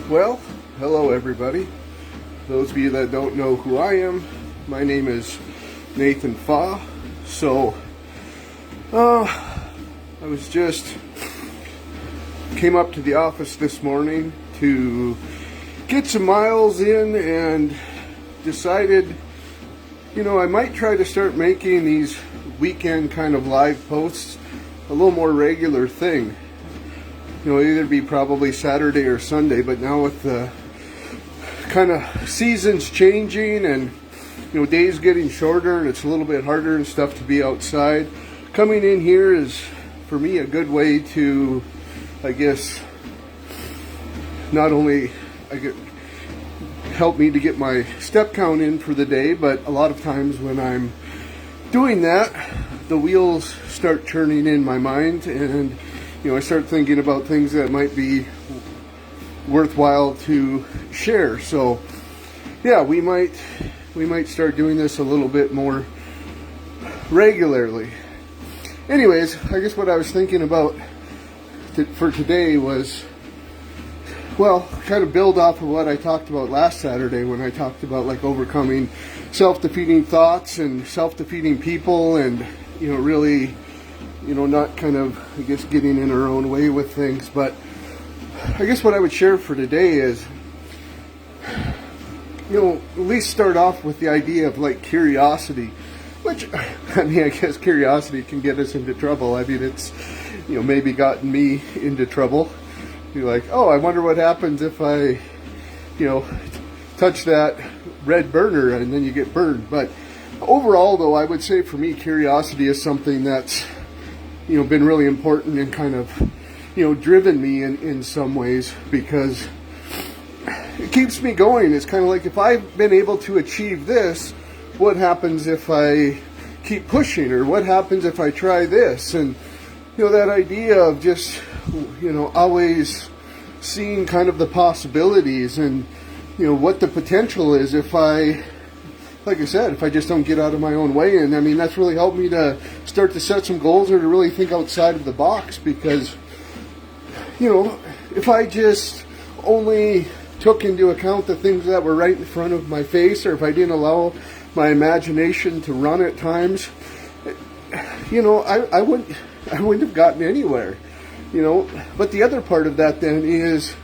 Well, hello everybody. Those of you that don't know who I am, my name is Nathan Fa. I was just came up to the office this morning to get some miles in and decided, I might try to start making these weekend kind of live posts a little more regular thing. Either be probably Saturday or Sunday, but now with the kind of seasons changing and days getting shorter and it's a little bit harder and stuff to be outside, coming in here is for me a good way to, I guess, not only help me to get my step count in for the day, but a lot of times when I'm doing that, the wheels start turning in my mind and I start thinking about things that might be worthwhile to share. So yeah, we might start doing this a little bit more regularly. Anyways, I guess what I was thinking about for today was, kind of build off of what I talked about last Saturday when I talked about overcoming self-defeating thoughts and self-defeating people and really not kind of, getting in our own way with things. But I guess what I would share for today is, at least start off with the idea of curiosity, which, I guess curiosity can get us into trouble. It's, maybe gotten me into trouble. You're like, oh, I wonder what happens if I, touch that red burner and then you get burned. But overall, though, I would say for me, curiosity is something that's been really important and kind of, driven me in some ways, because it keeps me going. It's kind of like, if I've been able to achieve this, what happens if I keep pushing, or what happens if I try this? And, that idea of just, always seeing kind of the possibilities and, what the potential is if I, like I said, if I just don't get out of my own way. And that's really helped me to start to set some goals or to really think outside of the box, because, if I just only took into account the things that were right in front of my face, or if I didn't allow my imagination to run at times, I wouldn't have gotten anywhere, But the other part of that then is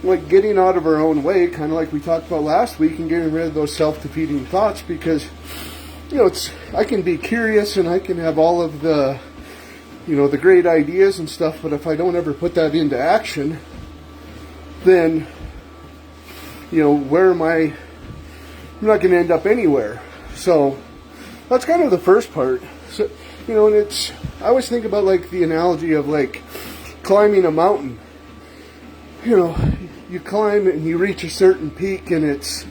getting out of our own way, kind of like we talked about last week, and getting rid of those self-defeating thoughts, because I can be curious and I can have all of the the great ideas and stuff, but if I don't ever put that into action, then where am I'm not going to end up anywhere. So that's kind of the first part. So and it's, I always think about the analogy of climbing a mountain. You climb and you reach a certain peak, and it's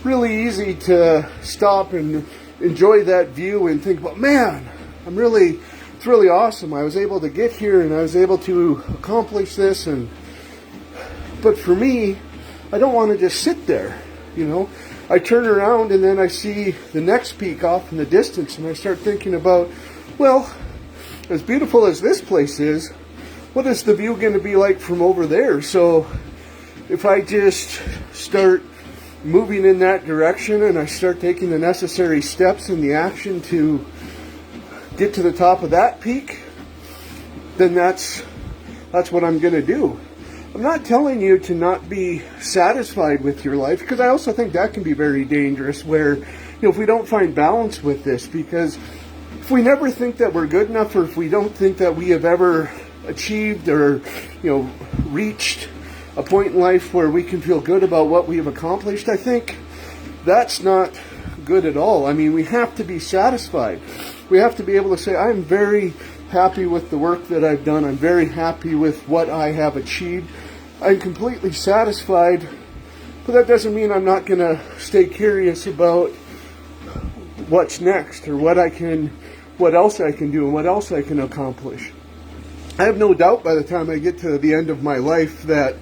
really easy to stop and enjoy that view and think about, man, it's really awesome. I was able to get here and I was able to accomplish this. But for me, I don't want to just sit there. I turn around and then I see the next peak off in the distance, and I start thinking about, as beautiful as this place is, what is the view going to be like from over there? So if I just start moving in that direction and I start taking the necessary steps and the action to get to the top of that peak, then that's what I'm going to do. I'm not telling you to not be satisfied with your life, because I also think that can be very dangerous, where if we don't find balance with this, because if we never think that we're good enough, or if we don't think that we have ever achieved or reached a point in life where we can feel good about what we have accomplished, I think that's not good at all. We have to be satisfied. We have to be able to say, I'm very happy with the work that I've done. I'm very happy with what I have achieved. I'm completely satisfied, but that doesn't mean I'm not going to stay curious about what's next, or what else I can do and what else I can accomplish. I have no doubt by the time I get to the end of my life that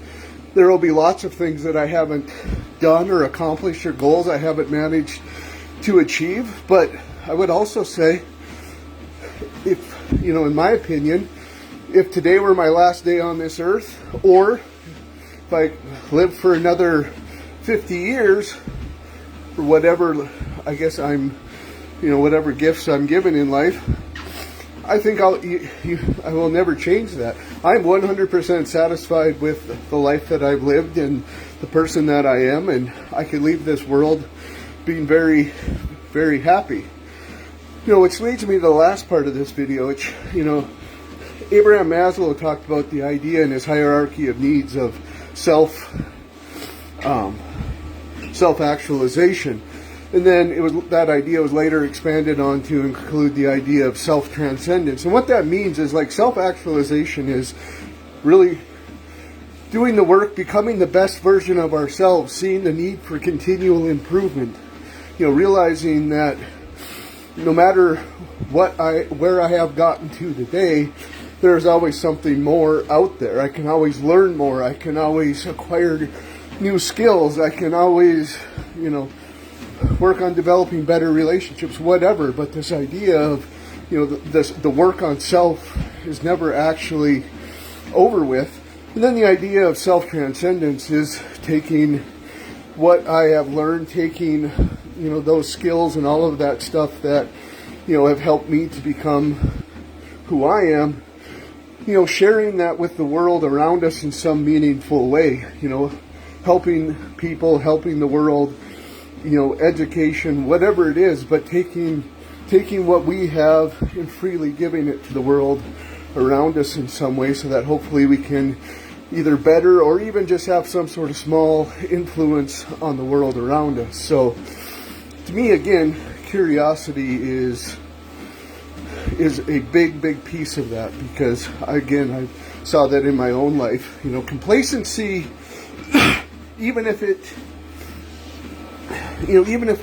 there will be lots of things that I haven't done or accomplished, or goals I haven't managed to achieve. But I would also say, if, in my opinion, if today were my last day on this earth, or if if I live for another 50 years, or whatever, I guess whatever gifts I'm given in life, I think I will never change that. I'm 100% satisfied with the life that I've lived and the person that I am, and I could leave this world being very, very happy. Which leads me to the last part of this video, which, Abraham Maslow talked about the idea in his hierarchy of needs of self-actualization. And then that idea was later expanded on to include the idea of self-transcendence. And what that means is, like, self-actualization is really doing the work, becoming the best version of ourselves, seeing the need for continual improvement. Realizing that no matter where I have gotten to today, there's always something more out there. I can always learn more. I can always acquire new skills. I can always, work on developing better relationships, whatever. But this idea of, the work on self is never actually over with. And then the idea of self-transcendence is taking what I have learned, taking, those skills and all of that stuff that, have helped me to become who I am, sharing that with the world around us in some meaningful way, helping people, helping the world, education, whatever it is, but taking what we have and freely giving it to the world around us in some way, so that hopefully we can either better or even just have some sort of small influence on the world around us. So to me, again, curiosity is a big piece of that, because again, I saw that in my own life. Complacency, even if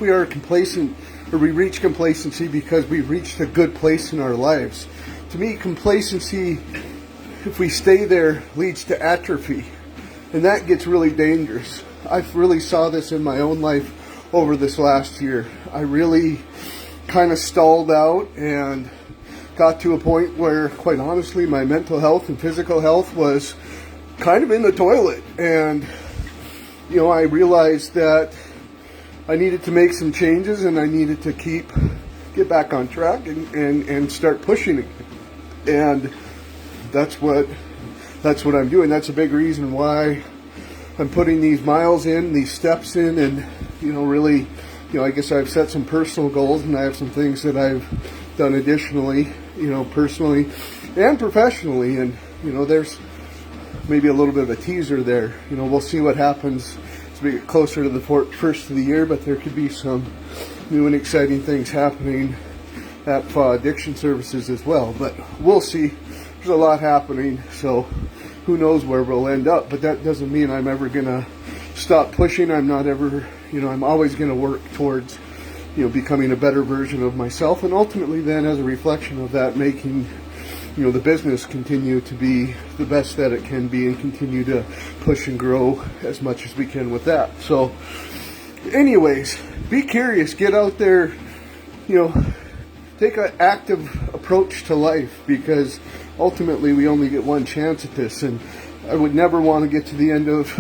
we are complacent, or we reach complacency because we've reached a good place in our lives, to me, complacency, if we stay there, leads to atrophy, and that gets really dangerous. I really saw this in my own life over this last year. I really kind of stalled out and got to a point where, quite honestly, my mental health and physical health was kind of in the toilet. And, I realized that I needed to make some changes, and I needed to get back on track and start pushing it. And that's what I'm doing. That's a big reason why I'm putting these miles in, these steps in, and, really, I guess I've set some personal goals, and I have some things that I've done additionally, personally and professionally. And, there's maybe a little bit of a teaser there. We'll see what happens as we get closer to the first of the year, but there could be some new and exciting things happening at Addiction Services as well. But we'll see. There's a lot happening, so who knows where we'll end up. But that doesn't mean I'm ever going to stop pushing. I'm not ever, I'm always going to work towards, becoming a better version of myself, and ultimately then, as a reflection of that, making, the business continue to be the best that it can be, and continue to push and grow as much as we can with that. So anyways, be curious, get out there, take an active approach to life, because ultimately we only get one chance at this. And I would never want to get to the end of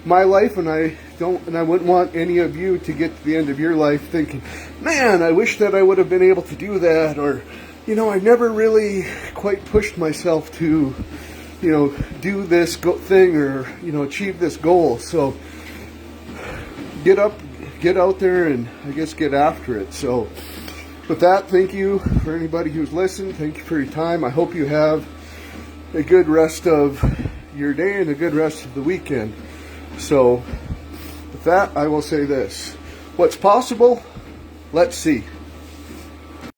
my life, and I wouldn't want any of you to get to the end of your life thinking, man, I wish that I would have been able to do that, or I never really quite pushed myself to do this thing, or achieve this goal. So get out there, and I guess get after it. So with that, thank you for anybody who's listened. Thank you for your time. I hope you have a good rest of your day and a good rest of the weekend. So with that, I will say this: what's possible? Let's see.